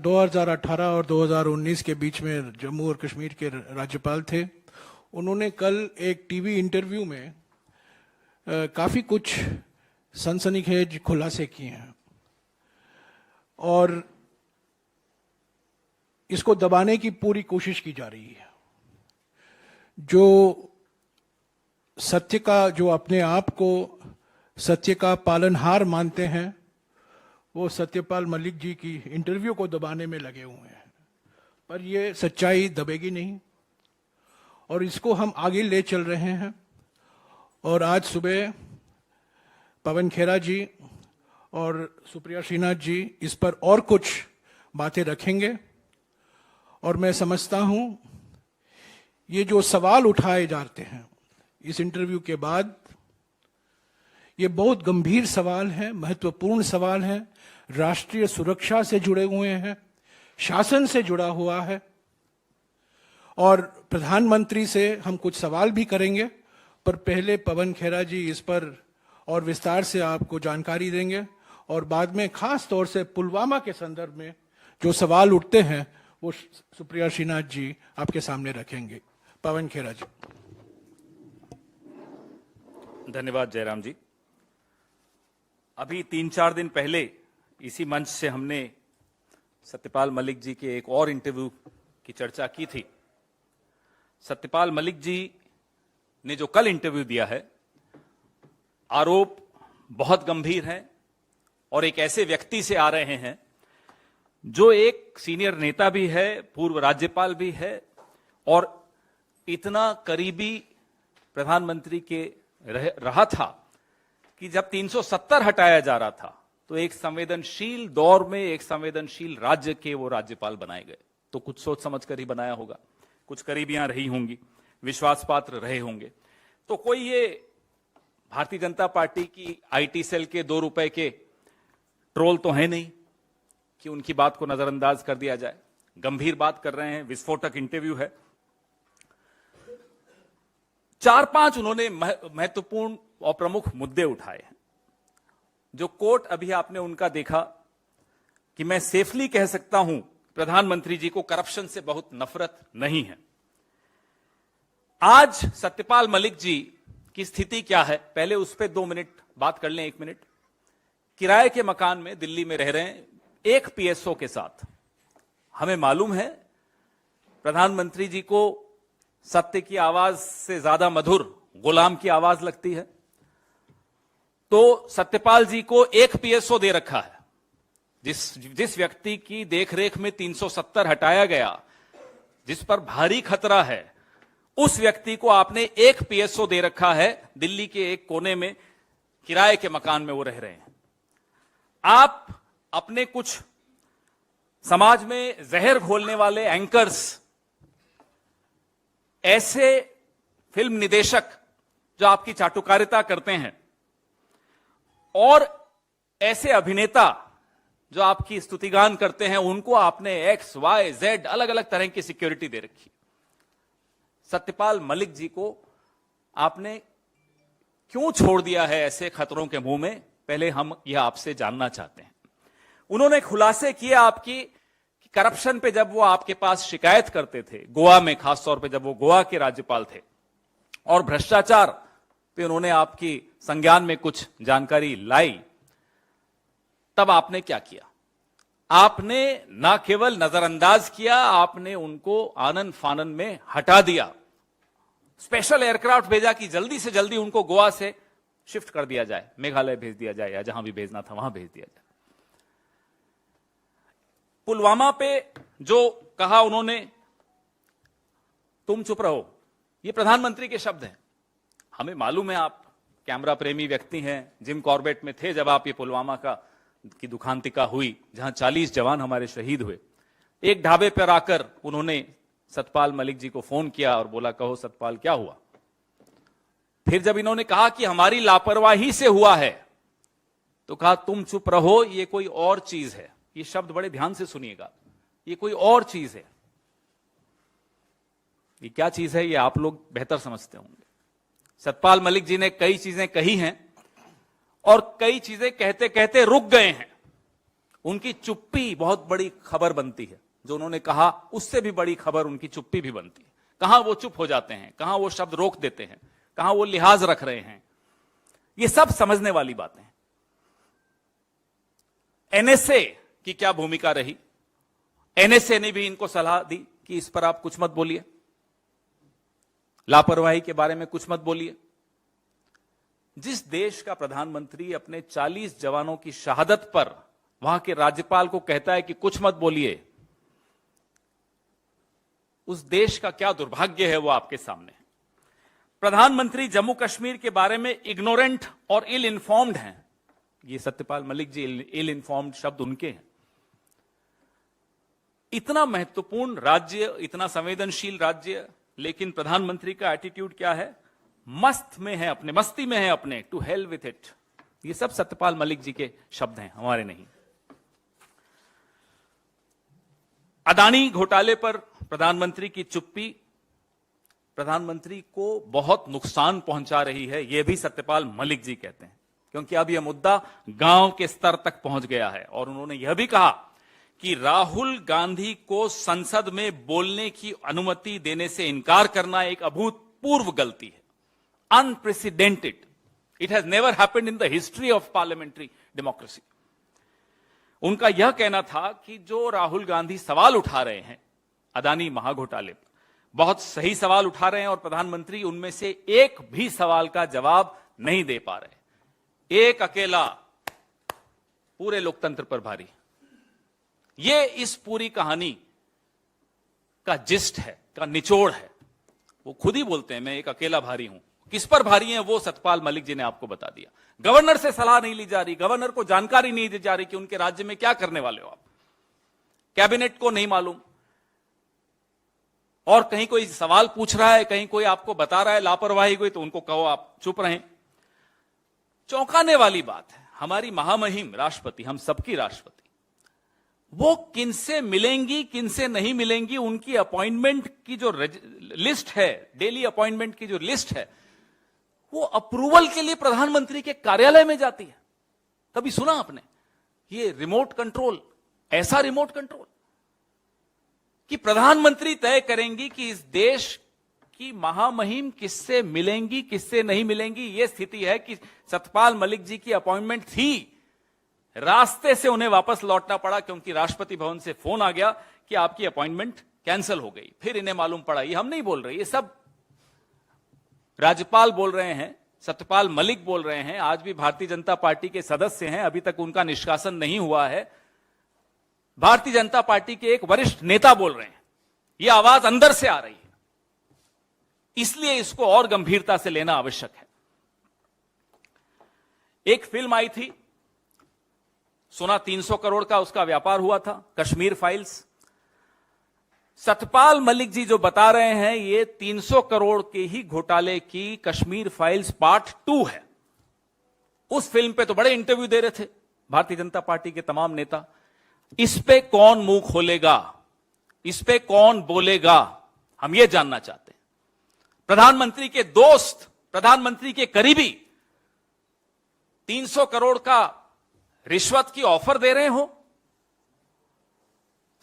2018 और 2019 के बीच में जम्मू और कश्मीर के राज्यपाल थे। उन्होंने कल एक टीवी इंटरव्यू में काफ़ी कुछ सनसनीखेज खुलासे किए हैं और इसको दबाने की पूरी कोशिश की जा रही है। जो सत्य का, जो अपने आप को सत्य का पालनहार मानते हैं, वो सत्यपाल मलिक जी की इंटरव्यू को दबाने में लगे हुए हैं, पर ये सच्चाई दबेगी नहीं और इसको हम आगे ले चल रहे हैं। और आज सुबह पवन खेरा जी और सुप्रिया श्रीनाथ जी इस पर और कुछ बातें रखेंगे और मैं समझता हूं ये जो सवाल उठाए जाते हैं इस इंटरव्यू के बाद, ये बहुत गंभीर सवाल हैं, महत्वपूर्ण सवाल हैं, राष्ट्रीय सुरक्षा से जुड़े हुए हैं, शासन से जुड़ा हुआ है और प्रधानमंत्री से हम कुछ सवाल भी करेंगे। पर पहले पवन खेरा जी इस पर और विस्तार से आपको जानकारी देंगे और बाद में खास तौर से पुलवामा के संदर्भ में जो सवाल उठते हैं वो सुप्रिया श्रीनाथ जी आपके सामने रखेंगे। पवन खेरा जी। धन्यवाद जयराम जी। अभी 3-4 दिन पहले इसी मंच से हमने सत्यपाल मलिक जी के एक और इंटरव्यू की चर्चा की थी। सत्यपाल मलिक जी ने जो कल इंटरव्यू दिया है, आरोप बहुत गंभीर हैं और एक ऐसे व्यक्ति से आ रहे हैं जो एक सीनियर नेता भी है, पूर्व राज्यपाल भी है और इतना करीबी प्रधानमंत्री के रहा था कि जब 370 हटाया जा रहा था तो एक संवेदनशील दौर में एक संवेदनशील राज्य के वो राज्यपाल बनाए गए। तो कुछ सोच समझ कर ही बनाया होगा, कुछ करीबियां रही होंगी, विश्वास पात्र रहे होंगे। तो कोई ये भारतीय जनता पार्टी की आईटी सेल के 2 रुपए के ट्रोल तो है नहीं कि उनकी बात को नजरअंदाज कर दिया जाए। गंभीर बात कर रहे हैं, विस्फोटक इंटरव्यू है। 4-5 उन्होंने महत्वपूर्ण और प्रमुख मुद्दे उठाए हैं। जो कोट अभी आपने उनका देखा कि मैं सेफली कह सकता हूं प्रधानमंत्री जी को करप्शन से बहुत नफरत नहीं है। आज सत्यपाल मलिक जी की स्थिति क्या है, पहले उस पर 2 मिनट बात कर लें। 1 मिनट। किराए के मकान में दिल्ली में रह रहे हैं एक पीएसओ के साथ। हमें मालूम है प्रधानमंत्री जी को सत्य की आवाज से ज्यादा मधुर गुलाम की आवाज लगती है, तो सत्यपाल जी को एक पीएसओ दे रखा है। जिस व्यक्ति की देखरेख में 370 हटाया गया, जिस पर भारी खतरा है, उस व्यक्ति को आपने एक पीएसओ दे रखा है। दिल्ली के एक कोने में किराए के मकान में वो रह रहे हैं। आप अपने कुछ समाज में जहर घोलने वाले एंकर्स, ऐसे फिल्म निदेशक जो आपकी चाटुकारिता करते हैं और ऐसे अभिनेता जो आपकी स्तुतिगान करते हैं, उनको आपने XYZ अलग अलग तरह की सिक्योरिटी दे रखी। सत्यपाल मलिक जी को आपने क्यों छोड़ दिया है ऐसे खतरों के मुंह में, पहले हम यह आपसे जानना चाहते हैं। उन्होंने खुलासे किए आपकी कि करप्शन पे जब वो आपके पास शिकायत करते थे, गोवा में खासतौर पे जब वो गोवा के राज्यपाल थे, और भ्रष्टाचार पे उन्होंने आपकी संज्ञान में कुछ जानकारी लाई, तब आपने क्या किया? आपने ना केवल नजरअंदाज किया, आपने उनको आनन फानन में हटा दिया। स्पेशल एयरक्राफ्ट भेजा कि जल्दी से जल्दी उनको गोवा से शिफ्ट कर दिया जाए, मेघालय भेज दिया जाए या जहां भी भेजना था वहां भेज दिया जाए। पुलवामा पे जो कहा उन्होंने, तुम चुप रहो, ये प्रधानमंत्री के शब्द हैं। हमें मालूम है आप कैमरा प्रेमी व्यक्ति हैं, जिम कॉर्बेट में थे जब आप ये पुलवामा की दुखांतिका हुई, जहां 40 जवान हमारे शहीद हुए। एक ढाबे पर आकर उन्होंने सत्यपाल मलिक जी को फोन किया और बोला, कहो सत्यपाल क्या हुआ? फिर जब इन्होंने कहा कि हमारी लापरवाही से हुआ है, तो कहा तुम चुप रहो, ये कोई और चीज है। ये शब्द बड़े ध्यान से सुनिएगा, ये कोई और चीज है। ये क्या चीज है ये आप लोग बेहतर समझते होंगे। सत्यपाल मलिक जी ने कई चीजें कही हैं और कई चीजें कहते कहते रुक गए हैं। उनकी चुप्पी बहुत बड़ी खबर बनती है। जो उन्होंने कहा उससे भी बड़ी खबर उनकी चुप्पी भी बनती है। कहां वो चुप हो जाते हैं, कहां वो शब्द रोक देते हैं, कहां वो लिहाज रख रहे हैं, ये सब समझने वाली बातें हैं। एनएसए की क्या भूमिका रही? एनएसए ने भी इनको सलाह दी कि इस पर आप कुछ मत बोलिए, लापरवाही के बारे में कुछ मत बोलिए। जिस देश का प्रधानमंत्री अपने 40 जवानों की शहादत पर वहां के राज्यपाल को कहता है कि कुछ मत बोलिए, उस देश का क्या दुर्भाग्य है वो आपके सामने है। प्रधानमंत्री जम्मू कश्मीर के बारे में इग्नोरेंट और इल इन्फॉर्म्ड हैं। ये सत्यपाल मलिक जी इल इन्फॉर्म्ड शब्द उनके हैं। इतना महत्वपूर्ण राज्य, इतना संवेदनशील राज्य, लेकिन प्रधानमंत्री का एटीट्यूड क्या है? मस्त में है, अपने मस्ती में है, अपने टू हेल विथ इट। ये सब सत्यपाल मलिक जी के शब्द हैं, हमारे नहीं। अदानी घोटाले पर प्रधानमंत्री की चुप्पी प्रधानमंत्री को बहुत नुकसान पहुंचा रही है, यह भी सत्यपाल मलिक जी कहते हैं, क्योंकि अब यह मुद्दा गांव के स्तर तक पहुंच गया है। और उन्होंने यह भी कहा कि राहुल गांधी को संसद में बोलने की अनुमति देने से इनकार करना एक अभूतपूर्व गलती है, unprecedented. It has never happened in the history of parliamentary democracy. उनका यह कहना था कि जो राहुल गांधी सवाल उठा रहे हैं अदानी महाघोटाले पर, बहुत सही सवाल उठा रहे हैं और प्रधानमंत्री उनमें से एक भी सवाल का जवाब नहीं दे पा रहे। एक अकेला पूरे लोकतंत्र पर भारी। ये इस पूरी कहानी का जिस्ट है, का निचोड़ है। वो खुद ही बोलते हैं मैं एक अकेला भारी हूं। किस पर भारी हैं वो सत्यपाल मलिक जी ने आपको बता दिया। गवर्नर से सलाह नहीं ली जा रही, गवर्नर को जानकारी नहीं दी जा रही कि उनके राज्य में क्या करने वाले हो आप। कैबिनेट को नहीं मालूम, और कहीं कोई सवाल पूछ रहा है, कहीं कोई आपको बता रहा है लापरवाही हुई, तो उनको कहो आप चुप रहें। चौंकाने वाली बात है, हमारी महामहिम राष्ट्रपति, हम सबकी राष्ट्रपति, वो किनसे मिलेंगी किनसे नहीं मिलेंगी, उनकी अपॉइंटमेंट की जो लिस्ट है, डेली अपॉइंटमेंट की जो लिस्ट है, वो अप्रूवल के लिए प्रधानमंत्री के कार्यालय में जाती है। कभी सुना आपने ये रिमोट कंट्रोल, ऐसा रिमोट कंट्रोल कि प्रधानमंत्री तय करेंगी कि इस देश की महामहिम किससे मिलेंगी किससे नहीं मिलेंगी। यह स्थिति है कि सत्यपाल मलिक जी की अपॉइंटमेंट थी, रास्ते से उन्हें वापस लौटना पड़ा क्योंकि राष्ट्रपति भवन से फोन आ गया कि आपकी अपॉइंटमेंट कैंसिल हो गई। फिर इन्हें मालूम पड़ा। ये हम नहीं बोल रहे, ये सब राज्यपाल बोल रहे हैं, सत्यपाल मलिक बोल रहे हैं। आज भी भारतीय जनता पार्टी के सदस्य हैं, अभी तक उनका निष्कासन नहीं हुआ है। भारतीय जनता पार्टी के एक वरिष्ठ नेता बोल रहे हैं। यह आवाज अंदर से आ रही है, इसलिए इसको और गंभीरता से लेना आवश्यक है। एक फिल्म आई थी, सुना 300 करोड़ का उसका व्यापार हुआ था, कश्मीर फाइल्स। सत्यपाल मलिक जी जो बता रहे हैं ये 300 करोड़ के ही घोटाले की कश्मीर फाइल्स पार्ट 2 है। उस फिल्म पे तो बड़े इंटरव्यू दे रहे थे भारतीय जनता पार्टी के तमाम नेता। इस पे कौन मुंह खोलेगा, इस पे कौन बोलेगा, हम ये जानना चाहते हैं। प्रधानमंत्री के दोस्त, प्रधानमंत्री के करीबी 300 करोड़ का रिश्वत की ऑफर दे रहे हो।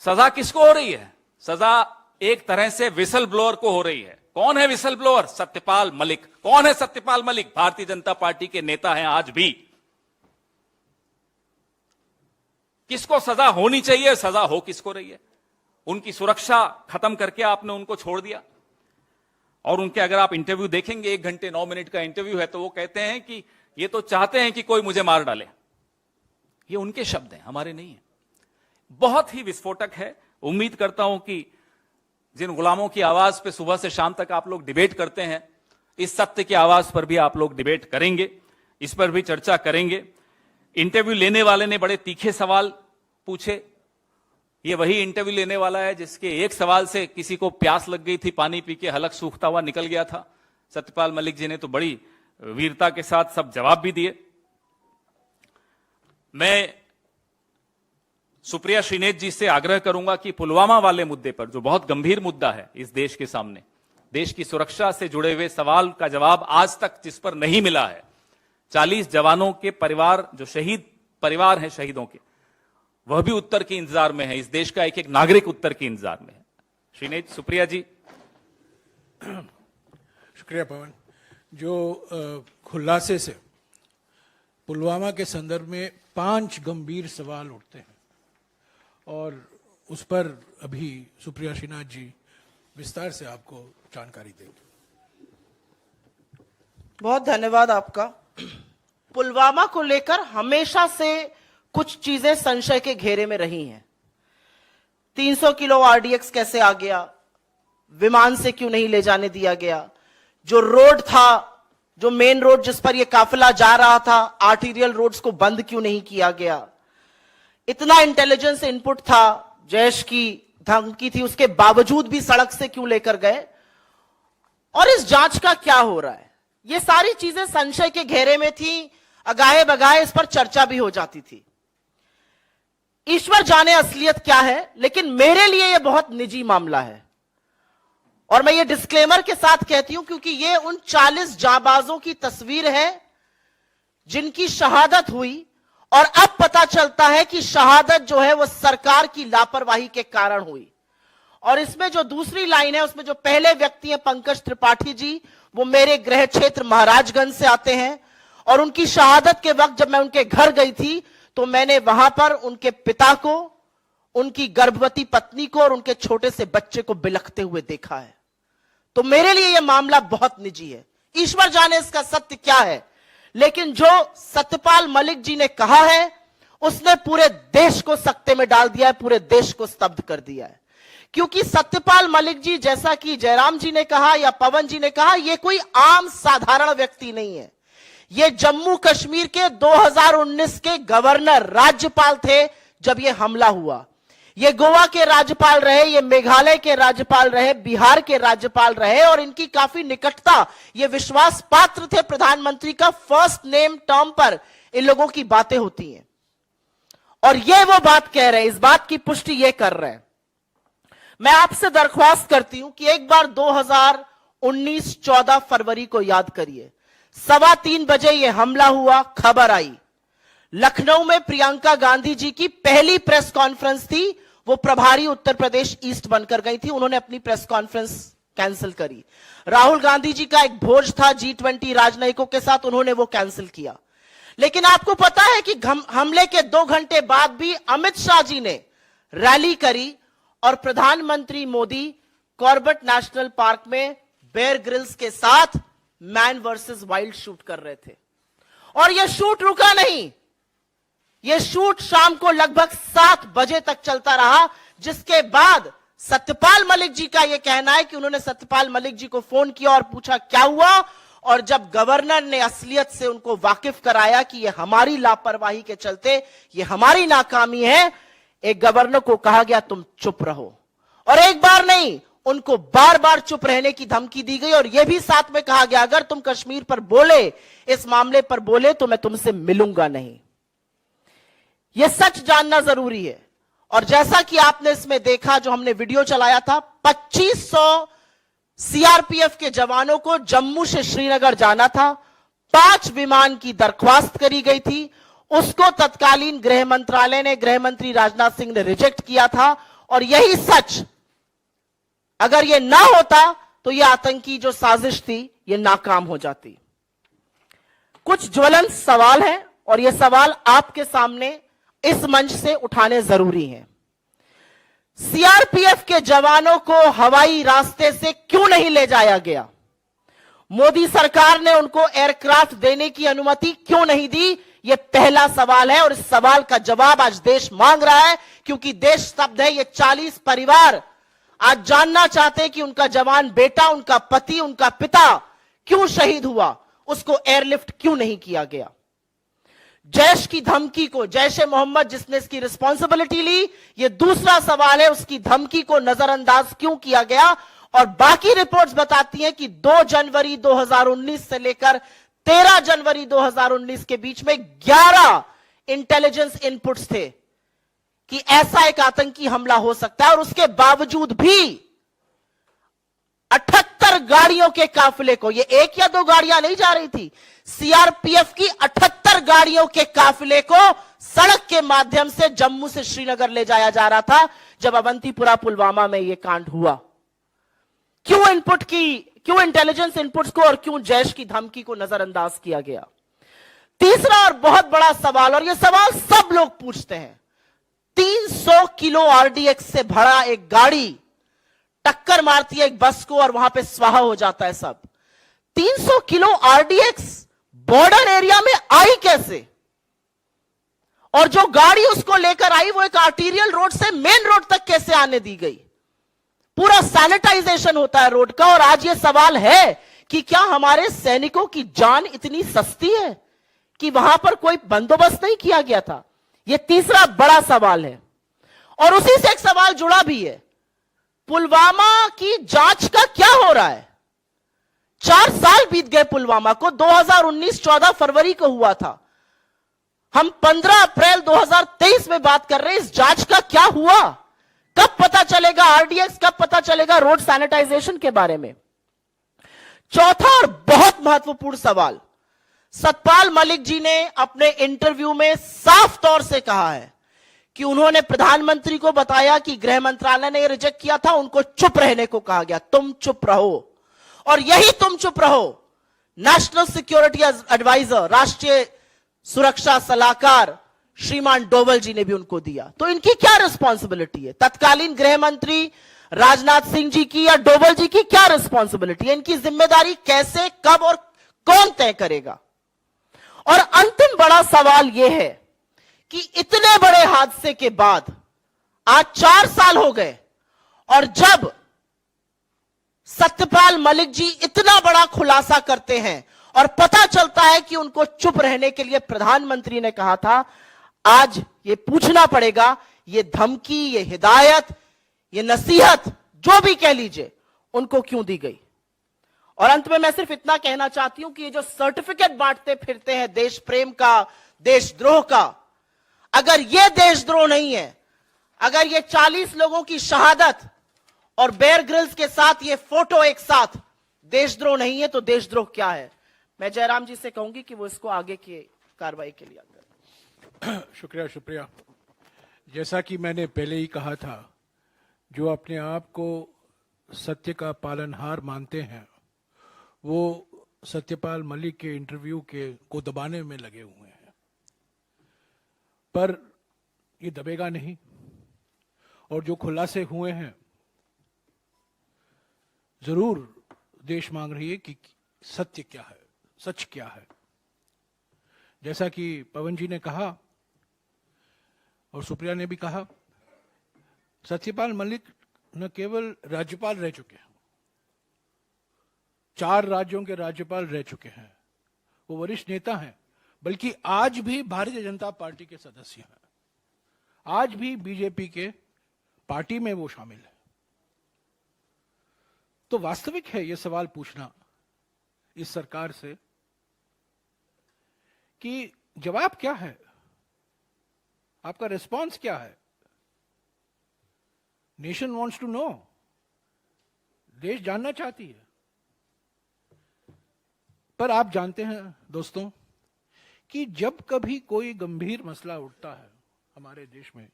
सजा किसको हो रही है? सजा एक तरह से विसल ब्लोअर को हो रही है। कौन है विसल ब्लोअर? सत्यपाल मलिक। कौन है सत्यपाल मलिक? भारतीय जनता पार्टी के नेता हैं आज भी। किसको सजा होनी चाहिए, सजा हो किसको रही है? उनकी सुरक्षा खत्म करके आपने उनको छोड़ दिया। और उनके अगर आप इंटरव्यू देखेंगे, 1 घंटे 9 मिनट का इंटरव्यू है, तो वो कहते हैं कि ये तो चाहते हैं कि कोई मुझे मार डाले। ये उनके शब्द हैं, हमारे नहीं है। बहुत ही विस्फोटक है। उम्मीद करता हूं कि जिन गुलामों की आवाज पे सुबह से शाम तक आप लोग डिबेट करते हैं, इस सत्य की आवाज पर भी आप लोग डिबेट करेंगे, इस पर भी चर्चा करेंगे। इंटरव्यू लेने वाले ने बड़े तीखे सवाल पूछे। ये वही इंटरव्यू लेने वाला है जिसके एक सवाल से किसी को प्यास लग गई थी, पानी पी के हलक सूखता हुआ निकल गया था। सत्यपाल मलिक जी ने तो बड़ी वीरता के साथ सब जवाब भी दिए। मैं सुप्रिया श्रीनेत जी से आग्रह करूंगा कि पुलवामा वाले मुद्दे पर, जो बहुत गंभीर मुद्दा है इस देश के सामने, देश की सुरक्षा से जुड़े हुए सवाल का जवाब आज तक जिस पर नहीं मिला है, 40 जवानों के परिवार, जो शहीद परिवार हैं शहीदों के, वह भी उत्तर के इंतजार में है। इस देश का एक एक नागरिक उत्तर के इंतजार में है। श्रीनेत, सुप्रिया जी। शुक्रिया पवन। जो खुलासे से पुलवामा के संदर्भ में 5 गंभीर सवाल उठते हैं और उस पर अभी सुप्रिया श्रीनाथ जी विस्तार से आपको जानकारी देंगे। बहुत धन्यवाद आपका। पुलवामा को लेकर हमेशा से कुछ चीजें संशय के घेरे में रही हैं। 300 किलो आरडीएक्स कैसे आ गया, विमान से क्यों नहीं ले जाने दिया गया, जो रोड था, जो मेन रोड जिस पर यह काफिला जा रहा था, आर्टीरियल रोड्स को बंद क्यों नहीं किया गया, इतना इंटेलिजेंस इनपुट था, जैश की धमकी थी, उसके बावजूद भी सड़क से क्यों लेकर गए, और इस जांच का क्या हो रहा है, ये सारी चीजें संशय के घेरे में थी। अगाहे बगाहे इस पर चर्चा भी हो जाती थी। ईश्वर जाने असलियत क्या है, लेकिन मेरे लिए यह बहुत निजी मामला है और मैं ये डिस्क्लेमर के साथ कहती हूं क्योंकि ये उन 40 जांबाजों की तस्वीर है जिनकी शहादत हुई और अब पता चलता है कि शहादत जो है वो सरकार की लापरवाही के कारण हुई। और इसमें जो दूसरी लाइन है उसमें जो पहले व्यक्ति हैं पंकज त्रिपाठी जी, वो मेरे गृह क्षेत्र महाराजगंज से आते हैं और उनकी शहादत के वक्त जब मैं उनके घर गई थी तो मैंने वहां पर उनके पिता को, उनकी गर्भवती पत्नी को और उनके छोटे से बच्चे को बिलखते हुए देखा है। तो मेरे लिए यह मामला बहुत निजी है। ईश्वर जाने इसका सत्य क्या है, लेकिन जो सत्यपाल मलिक जी ने कहा है उसने पूरे देश को सकते में डाल दिया है, पूरे देश को स्तब्ध कर दिया है। क्योंकि सत्यपाल मलिक जी, जैसा कि जयराम जी ने कहा या पवन जी ने कहा, यह कोई आम साधारण व्यक्ति नहीं है। ये जम्मू कश्मीर के 2019 के गवर्नर, राज्यपाल थे जब यह हमला हुआ। ये गोवा के राज्यपाल रहे, ये मेघालय के राज्यपाल रहे, बिहार के राज्यपाल रहे और इनकी काफी निकटता, ये विश्वास पात्र थे प्रधानमंत्री का। फर्स्ट नेम टर्म पर इन लोगों की बातें होती हैं और ये वो बात कह रहे हैं, इस बात की पुष्टि ये कर रहे हैं। मैं आपसे दरख्वास्त करती हूं कि एक बार 2019 14 फरवरी को याद करिए। 3:15 बजे यह हमला हुआ, खबर आई। लखनऊ में प्रियंका गांधी जी की पहली प्रेस कॉन्फ्रेंस थी, वो प्रभारी उत्तर प्रदेश ईस्ट बनकर गई थी, उन्होंने अपनी प्रेस कॉन्फ्रेंस कैंसिल करी। राहुल गांधी जी का एक भोज था G20 राजनयिकों के साथ, उन्होंने वो कैंसिल किया। लेकिन आपको पता है कि हमले के 2 घंटे बाद भी अमित शाह जी ने रैली करी और प्रधानमंत्री मोदी कॉर्बेट नेशनल पार्क में बेयर ग्रिल्स के साथ मैन वर्सेस वाइल्ड शूट कर रहे थे। और यह शूट रुका नहीं, यह शूट शाम को लगभग 7 बजे तक चलता रहा, जिसके बाद सत्यपाल मलिक जी का यह कहना है कि उन्होंने सत्यपाल मलिक जी को फोन किया और पूछा क्या हुआ, और जब गवर्नर ने असलियत से उनको वाकिफ कराया कि यह हमारी लापरवाही के चलते, यह हमारी नाकामी है, एक गवर्नर को कहा गया तुम चुप रहो। और एक बार नहीं, उनको बार बार चुप रहने की धमकी दी गई और यह भी साथ में कहा गया अगर तुम कश्मीर पर बोले, इस मामले पर बोले तो मैं तुमसे मिलूंगा नहीं। यह सच जानना जरूरी है। और जैसा कि आपने इसमें देखा, जो हमने वीडियो चलाया था, 2500 सीआरपीएफ के जवानों को जम्मू से श्रीनगर जाना था, 5 विमान की दरख्वास्त करी गई थी, उसको तत्कालीन गृह मंत्रालय ने, गृह मंत्री राजनाथ सिंह ने रिजेक्ट किया था। और यही सच अगर यह ना होता तो यह आतंकी जो साजिश थी यह नाकाम हो जाती। कुछ ज्वलंत सवाल हैं और यह सवाल आपके सामने इस मंच से उठाने जरूरी हैं। सीआरपीएफ के जवानों को हवाई रास्ते से क्यों नहीं ले जाया गया? मोदी सरकार ने उनको एयरक्राफ्ट देने की अनुमति क्यों नहीं दी? यह पहला सवाल है और इस सवाल का जवाब आज देश मांग रहा है, क्योंकि देश स्तब्ध है। ये 40 परिवार आज जानना चाहते हैं कि उनका जवान बेटा, उनका पति, उनका पिता क्यों शहीद हुआ, उसको एयरलिफ्ट क्यों नहीं किया गया। जैश की धमकी को, जैश ए मोहम्मद जिसने इसकी रिस्पॉन्सिबिलिटी ली, यह दूसरा सवाल है, उसकी धमकी को नजरअंदाज क्यों किया गया। और बाकी रिपोर्ट्स बताती हैं कि 2 जनवरी 2019 से लेकर 13 जनवरी 2019 के बीच में 11 इंटेलिजेंस इनपुट्स थे कि ऐसा एक आतंकी हमला हो सकता है। और उसके बावजूद भी 78 गाड़ियों के काफिले को, ये 1 या 2 गाड़ियां नहीं जा रही थी, सीआरपीएफ की 78 गाड़ियों के काफिले को सड़क के माध्यम से जम्मू से श्रीनगर ले जाया जा रहा था जब अवंतीपुरा पुलवामा में यह कांड हुआ। क्यों इंटेलिजेंस इनपुट्स को और क्यों जैश की धमकी को नजरअंदाज किया गया? तीसरा और बहुत बड़ा सवाल, और यह सवाल सब लोग पूछते हैं, 300 किलो आरडीएक्स से भरा एक गाड़ी टक्कर मारती है एक बस को और वहां पे स्वाहा हो जाता है सब। 300 किलो आरडीएक्स बॉर्डर एरिया में आई कैसे? और जो गाड़ी उसको लेकर आई वो एक आर्टीरियल रोड से मेन रोड तक कैसे आने दी गई? पूरा सैनिटाइजेशन होता है रोड का। और आज ये सवाल है कि क्या हमारे सैनिकों की जान इतनी सस्ती है कि वहां पर कोई बंदोबस्त नहीं किया गया था? यह तीसरा बड़ा सवाल है। और उसी से एक सवाल जुड़ा भी है, पुलवामा की जांच का क्या हो रहा है? 4 साल बीत गए पुलवामा को। 2019 14 फरवरी को हुआ था। हम 15 अप्रैल 2023 में बात कर रहे हैं। इस जांच का क्या हुआ? कब पता चलेगा आरडीएक्स, कब पता चलेगा रोड सैनिटाइजेशन के बारे में? चौथा और बहुत महत्वपूर्ण सवाल, सतपाल मलिक जी ने अपने इंटरव्यू में साफ तौर से कहा है कि उन्होंने प्रधानमंत्री को बताया कि गृह मंत्रालय ने यह रिजेक्ट किया था, उनको चुप रहने को कहा गया, तुम चुप रहो। और यही तुम चुप रहो नेशनल सिक्योरिटी एडवाइजर, राष्ट्रीय सुरक्षा सलाहकार श्रीमान डोवल जी ने भी उनको दिया। तो इनकी क्या रिस्पॉन्सिबिलिटी है? तत्कालीन गृह मंत्री राजनाथ सिंह जी की या डोवल जी की क्या रिस्पॉन्सिबिलिटी है? इनकी जिम्मेदारी कैसे, कब और कौन तय करेगा? और अंतिम बड़ा सवाल यह है कि इतने बड़े हादसे के बाद आज 4 साल हो गए और जब सत्यपाल मलिक जी इतना बड़ा खुलासा करते हैं और पता चलता है कि उनको चुप रहने के लिए प्रधानमंत्री ने कहा था, आज ये पूछना पड़ेगा, ये धमकी, ये हिदायत, ये नसीहत, जो भी कह लीजिए, उनको क्यों दी गई? और अंत में मैं सिर्फ इतना कहना चाहती हूं कि ये जो सर्टिफिकेट बांटते फिरते हैं देश प्रेम का, देशद्रोह का, अगर ये देशद्रोह नहीं है, अगर ये 40 लोगों की शहादत और बेयर ग्रिल्स के साथ ये फोटो एक साथ देशद्रोह नहीं है, तो देशद्रोह क्या है? मैं जयराम जी से कहूंगी कि वो इसको आगे की कार्रवाई के लिए करें। शुक्रिया। जैसा कि मैंने पहले ही कहा था, जो अपने आप को सत्य का पालनहार मानते हैं वो सत्यपाल मलिक के इंटरव्यू को दबाने में लगे हुए हैं, पर ये दबेगा नहीं। और जो खुलासे हुए हैं, जरूर देश मांग रही है कि सत्य क्या है, सच क्या है। जैसा कि पवन जी ने कहा और सुप्रिया ने भी कहा, सत्यपाल मलिक न केवल राज्यपाल रह चुके हैं, 4 राज्यों के राज्यपाल रह चुके हैं, वो वरिष्ठ नेता हैं, बल्कि आज भी भारतीय जनता पार्टी के सदस्य हैं, आज भी बीजेपी के पार्टी में वो शामिल है। तो वास्तविक है यह सवाल पूछना इस सरकार से कि जवाब क्या है, आपका रिस्पांस क्या है? नेशन वांट्स टू नो, देश जानना चाहती है। पर आप जानते हैं दोस्तों कि जब कभी कोई गंभीर मसला उठता है हमारे देश में,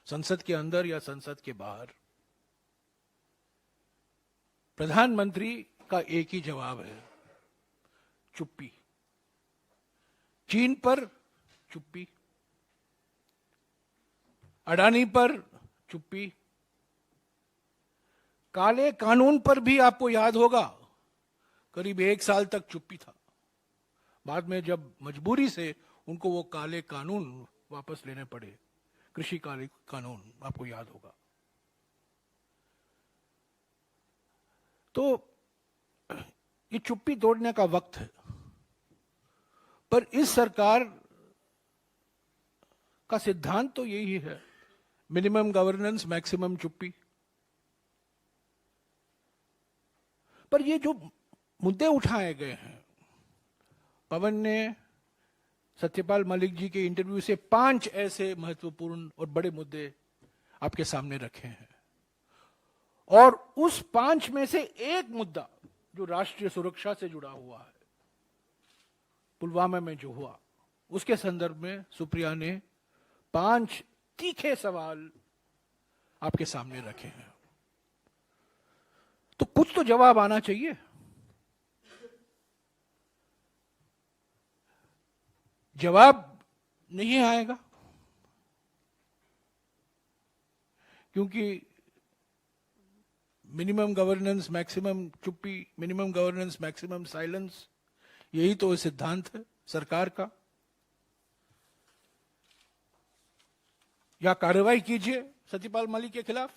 संसद के अंदर या संसद के बाहर, प्रधानमंत्री का एक ही जवाब है, चुप्पी। चीन पर चुप्पी, अडानी पर चुप्पी, काले कानून पर भी आपको याद होगा करीब 1 साल तक चुप्पी था। बाद में जब मजबूरी से उनको वो काले कानून वापस लेने पड़े, कृषि काले कानून, आपको याद होगा। तो ये चुप्पी तोड़ने का वक्त है। पर इस सरकार का सिद्धांत तो यही है, मिनिमम गवर्नेंस, मैक्सिमम चुप्पी। पर ये जो मुद्दे उठाए गए हैं, पवन ने सत्यपाल मलिक जी के इंटरव्यू से 5 ऐसे महत्वपूर्ण और बड़े मुद्दे आपके सामने रखे हैं, और उस 5 में से एक मुद्दा जो राष्ट्रीय सुरक्षा से जुड़ा हुआ है, पुलवामा में जो हुआ, उसके संदर्भ में सुप्रिया ने 5 तीखे सवाल आपके सामने रखे हैं। तो कुछ तो जवाब आना चाहिए। जवाब नहीं आएगा क्योंकि मिनिमम गवर्नेंस मैक्सिमम चुप्पी, मिनिमम गवर्नेंस मैक्सिमम साइलेंस, यही तो सिद्धांत है सरकार का। या कार्रवाई कीजिए सत्यपाल मलिक के खिलाफ,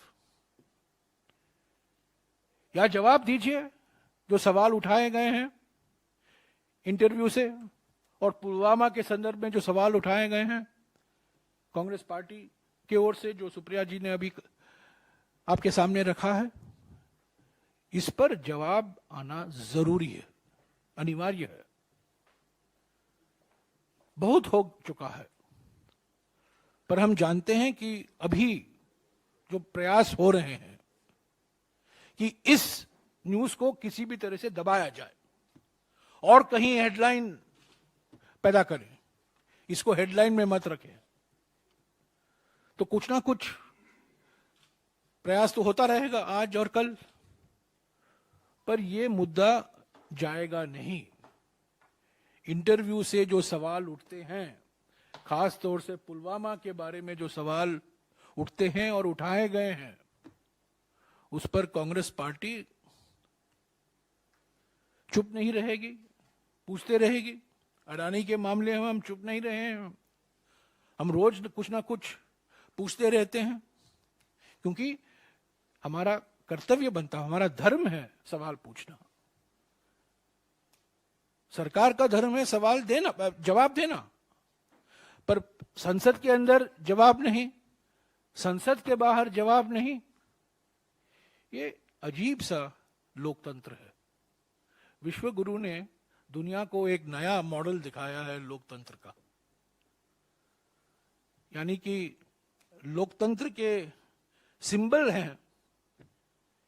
या जवाब दीजिए जो सवाल उठाए गए हैं इंटरव्यू से और पुलवामा के संदर्भ में जो सवाल उठाए गए हैं कांग्रेस पार्टी की ओर से, जो सुप्रिया जी ने अभी आपके सामने रखा है, इस पर जवाब आना जरूरी है, अनिवार्य है। बहुत हो चुका है, पर हम जानते हैं कि अभी जो प्रयास हो रहे हैं कि इस न्यूज को किसी भी तरह से दबाया जाए और कहीं हेडलाइन पैदा करें, इसको हेडलाइन में मत रखें, तो कुछ ना कुछ प्रयास तो होता रहेगा आज और कल, पर यह मुद्दा जाएगा नहीं। इंटरव्यू से जो सवाल उठते हैं, खास तौर से पुलवामा के बारे में जो सवाल उठते हैं और उठाए गए हैं, उस पर कांग्रेस पार्टी चुप नहीं रहेगी, पूछते रहेगी। अडानी के मामले में हम चुप नहीं रहे हैं, हम रोज कुछ ना कुछ पूछते रहते हैं, क्योंकि हमारा कर्तव्य बनता है, हमारा धर्म है सवाल पूछना। सरकार का धर्म है सवाल देना, जवाब देना, पर संसद के अंदर जवाब नहीं, संसद के बाहर जवाब नहीं। ये अजीब सा लोकतंत्र है। विश्व गुरु ने दुनिया को एक नया मॉडल दिखाया है लोकतंत्र का, यानी कि लोकतंत्र के सिंबल हैं,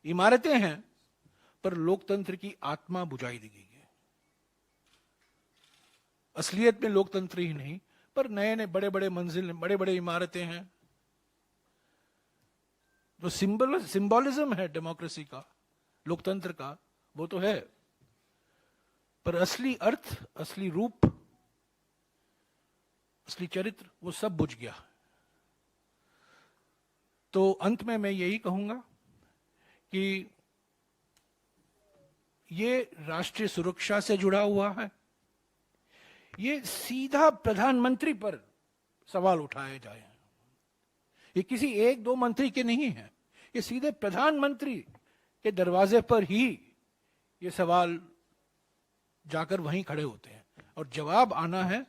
इमारतें हैं, पर लोकतंत्र की आत्मा बुझाई दी गई है। असलियत में लोकतंत्र ही नहीं, पर नए नए बड़े बड़े मंजिल, बड़े बड़े इमारतें हैं। जो सिंबोलिज्म है डेमोक्रेसी का, लोकतंत्र का, वो तो है, पर असली अर्थ, असली रूप, असली चरित्र, वो सब बुझ गया। तो अंत में मैं यही कहूंगा कि ये राष्ट्रीय सुरक्षा से जुड़ा हुआ है। ये सीधा प्रधानमंत्री पर सवाल उठाए जाए, ये किसी एक दो मंत्री के नहीं है, ये सीधे प्रधानमंत्री के दरवाजे पर ही ये सवाल जाकर वहीं खड़े होते हैं और जवाब आना है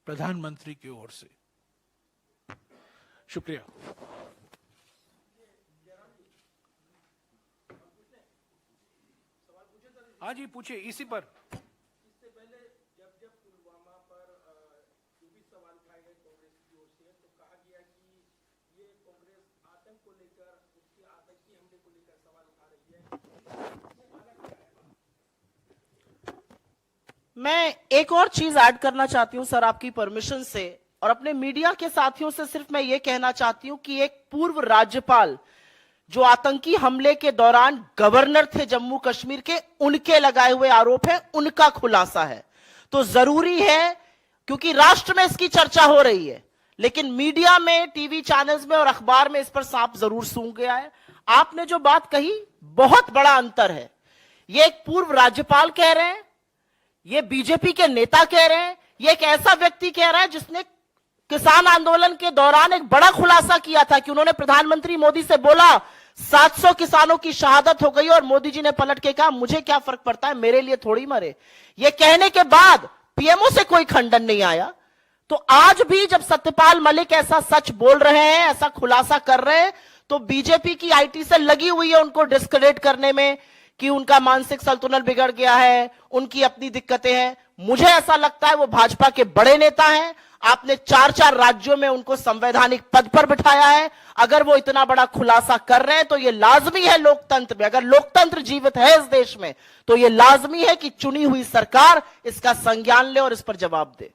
प्रधानमंत्री की ओर से। शुक्रिया। हाँ जी, पूछिए इसी पर। इससे पहले जब पुलवामा पर जो भी सवाल उठाए गए कांग्रेस की ओर से, तो कहा गया कि ये कांग्रेस आतंक को लेकर, उसके आतंकी हमले को लेकर सवाल उठा रही है। मैं एक और चीज ऐड करना चाहती हूं सर, आपकी परमिशन से, और अपने मीडिया के साथियों से सिर्फ मैं ये कहना चाहती हूं कि एक पूर्व राज्यपाल जो आतंकी हमले के दौरान गवर्नर थे जम्मू कश्मीर के, उनके लगाए हुए आरोप है, उनका खुलासा है। तो जरूरी है, क्योंकि राष्ट्र में इसकी चर्चा हो रही है, लेकिन मीडिया में, टीवी चैनल्स में और अखबार में इस पर सांप जरूर सूंघ गया है। आपने जो बात कही, बहुत बड़ा अंतर है। ये एक पूर्व राज्यपाल कह रहे हैं, ये बीजेपी के नेता कह रहे हैं, ये एक ऐसा व्यक्ति कह रहा है जिसने किसान आंदोलन के दौरान एक बड़ा खुलासा किया था कि उन्होंने प्रधानमंत्री मोदी से बोला 700 किसानों की शहादत हो गई, और मोदी जी ने पलट के कहा मुझे क्या फर्क पड़ता है, मेरे लिए थोड़ी मरे। ये कहने के बाद पीएमओ से कोई खंडन नहीं आया। तो आज भी जब सत्यपाल मलिक ऐसा सच बोल रहे हैं, ऐसा खुलासा कर रहे हैं, तो बीजेपी की आईटी से लगी हुई है उनको डिस्क्रेडिट करने में कि उनका मानसिक संतुलन बिगड़ गया है, उनकी अपनी दिक्कतें हैं। मुझे ऐसा लगता है वो भाजपा के बड़े नेता हैं। आपने 4-4 राज्यों में उनको संवैधानिक पद पर बिठाया है। अगर वो इतना बड़ा खुलासा कर रहे हैं तो ये लाजमी है लोकतंत्र में, अगर लोकतंत्र जीवित है इस देश में, तो ये लाजमी है कि चुनी हुई सरकार इसका संज्ञान ले और इस पर जवाब दे।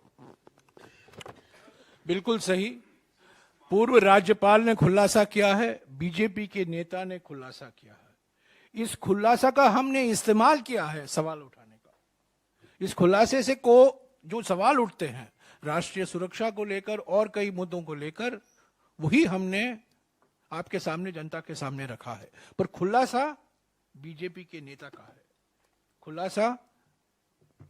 बिल्कुल सही। पूर्व राज्यपाल ने खुलासा किया है, बीजेपी के नेता ने खुलासा किया है। इस खुलासा का हमने इस्तेमाल किया है सवाल उठाने का। इस खुलासे से को जो सवाल उठते हैं राष्ट्रीय सुरक्षा को लेकर और कई मुद्दों को लेकर, वही हमने आपके सामने, जनता के सामने रखा है। पर खुलासा बीजेपी के नेता का है, खुलासा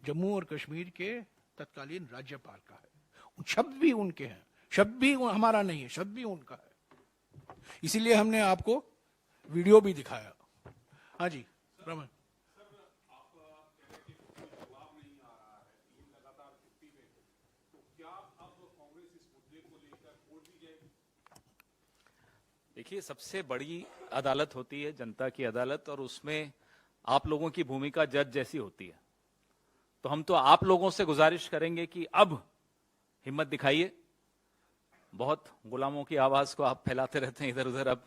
जम्मू और कश्मीर के तत्कालीन राज्यपाल का है। शब्द भी उनके हैं, शब्द भी हमारा नहीं है, शब्द भी उनका है। इसीलिए हमने आपको वीडियो भी दिखाया। हाँ जी रमन। देखिए, सबसे बड़ी अदालत होती है जनता की अदालत, और उसमें आप लोगों की भूमिका जज जैसी होती है। तो हम तो आप लोगों से गुजारिश करेंगे कि अब हिम्मत दिखाइए। बहुत गुलामों की आवाज को आप फैलाते रहते हैं इधर उधर, अब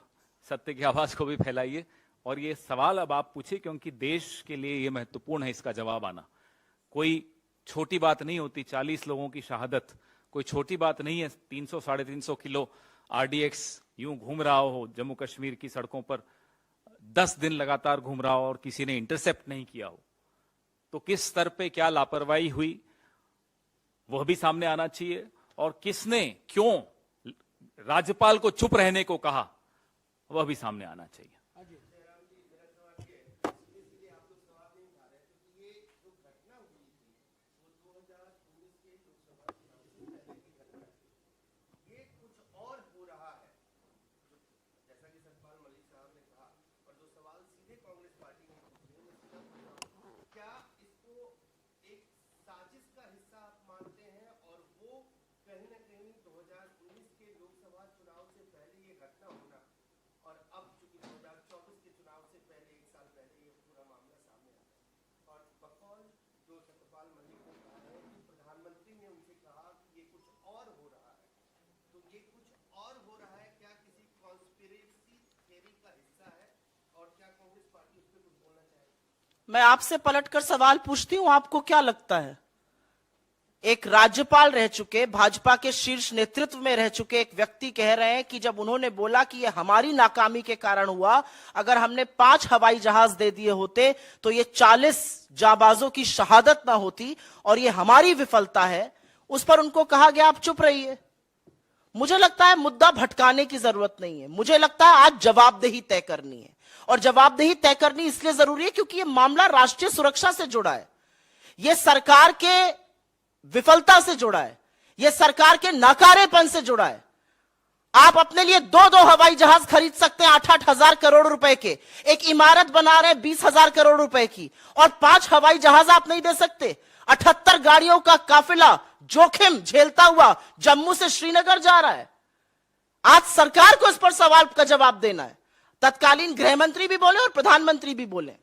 सत्य की आवाज को भी फैलाइए। और ये सवाल अब आप पूछिए, क्योंकि देश के लिए ये महत्वपूर्ण है इसका जवाब आना। कोई छोटी बात नहीं होती, 40 लोगों की शहादत कोई छोटी बात नहीं है। 300 350 किलो आरडीएक्स यूं घूम रहा हो जम्मू कश्मीर की सड़कों पर, 10 दिन लगातार घूम रहा हो और किसी ने इंटरसेप्ट नहीं किया हो, तो किस स्तर पे क्या लापरवाही हुई वह भी सामने आना चाहिए। और किसने क्यों राज्यपाल को चुप रहने को कहा वह भी सामने आना चाहिए। मैं आपसे पलटकर सवाल पूछती हूं, आपको क्या लगता है, एक राज्यपाल रह चुके, भाजपा के शीर्ष नेतृत्व में रह चुके एक व्यक्ति कह रहे हैं कि जब उन्होंने बोला कि यह हमारी नाकामी के कारण हुआ, अगर हमने 5 हवाई जहाज दे दिए होते तो ये 40 जाबाजों की शहादत ना होती और ये हमारी विफलता है, उस पर उनको कहा गया आप चुप रहिए। मुझे लगता है मुद्दा भटकाने की जरूरत नहीं है। मुझे लगता है आज जवाबदेही तय करनी है, और जवाबदेही तय करनी इसलिए जरूरी है क्योंकि यह मामला राष्ट्रीय सुरक्षा से जुड़ा है, यह सरकार के विफलता से जुड़ा है, यह सरकार के नाकारेपन से जुड़ा है। आप अपने लिए 2-2 हवाई जहाज खरीद सकते हैं 8-8 हजार करोड़ रुपए के, एक इमारत बना रहे हैं 20,000 करोड़ रुपए की, और 5 हवाई जहाज आप नहीं दे सकते। 78 गाड़ियों का काफिला जोखिम झेलता हुआ जम्मू से श्रीनगर जा रहा है। आज सरकार को इस पर सवाल का जवाब देना है। तत्कालीन गृह मंत्री भी बोले और प्रधानमंत्री भी बोले।